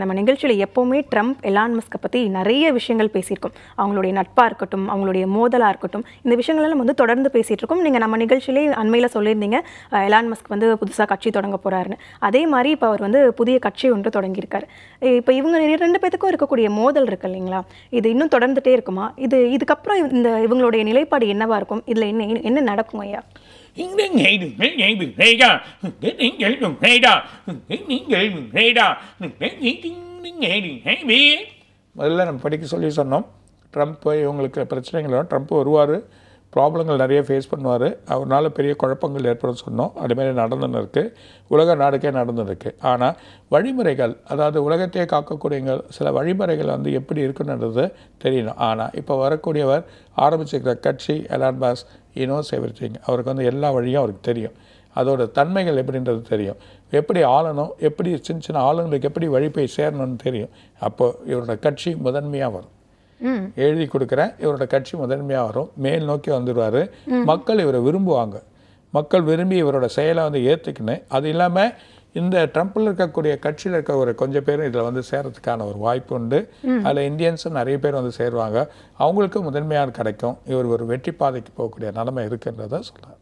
நம்ம நிகழ்ச்சியில் எப்போவுமே ட்ரம்ப் எலான் மஸ்கை பற்றி நிறைய விஷயங்கள் பேசியிருக்கோம். அவங்களுடைய நட்பாக இருக்கட்டும், அவங்களுடைய மோதலாக இருக்கட்டும், இந்த விஷயங்கள்லாம் நம்ம வந்து தொடர்ந்து பேசிகிட்டு இருக்கோம். நீங்கள் நம்ம நிகழ்ச்சியிலே அண்மையில் சொல்லியிருந்தீங்க எலான் மஸ்க் வந்து புதுசாக கட்சி தொடங்க போகிறாருன்னு. அதே மாதிரி இப்போ அவர் வந்து புதிய கட்சி ஒன்று தொடங்கியிருக்காரு. இப்போ இவங்க 2 பேத்துக்கும் இருக்கக்கூடிய மோதல் இருக்கு இல்லைங்களா, இது இன்னும் தொடர்ந்துகிட்டே இருக்குமா? இதுக்கப்புறம் இவங்களுடைய நிலைப்பாடு என்னவா இருக்கும்? இதில் என்ன நடக்கும் ஐயா? முதல்ல நம்ம படிக்க சொல்லி சொன்னோம். ட்ரம்ப் இவங்களுக்கு பிரச்சனைகள் வரும், ட்ரம்ப் வருவார், ப்ராப்ளங்கள் நிறைய ஃபேஸ் பண்ணுவார், அவரால் பெரிய குழப்பங்கள் ஏற்படும் சொன்னோம். அதுமாரி நடந்துன்னு இருக்குது, உலக நாடுக்கே நடந்துருக்கு. ஆனால் வழிமுறைகள், அதாவது உலகத்தையே காக்கக்கூடிய சில வழிமுறைகள் வந்து எப்படி இருக்குன்றது தெரியணும். ஆனால் இப்போ வரக்கூடியவர் ஆரம்பிச்சிருக்கிற கட்சி எலான் மஸ்க் knows everything. அவருக்கு வந்து எல்லா வழியும் அவருக்கு தெரியும், அதோட தன்மைகள் எப்படின்றது தெரியும், எப்படி ஆளணும், எப்படி சின்ன சின்ன ஆளுங்களுக்கு எப்படி வழி போய் சேரணும்னு தெரியும். அப்போது இவரோட கட்சி முதன்மையாக வரும். எழுதி கொடுக்குறேன், இவரோட கட்சி முதன்மையாக வரும், மேல் நோக்கி வந்துடுவார். மக்கள் இவரை விரும்புவாங்க, மக்கள் விரும்பி இவரோட செயலை வந்து ஏற்றுக்கின்னு. அது இல்லாமல் இந்த ட்ரம்பில் இருக்கக்கூடிய கட்சியில் இருக்க ஒரு கொஞ்சம் பேர் இதில் வந்து சேரத்துக்கான ஒரு வாய்ப்பு உண்டு. அதில் இந்தியன்ஸும் நிறைய பேர் வந்து சேருவாங்க, அவங்களுக்கு முதன்மையாக கிடைக்கும். இவர் ஒரு வெற்றி பாதைக்கு போகக்கூடிய நிலைமை இருக்குன்றதை சொல்கிறார்.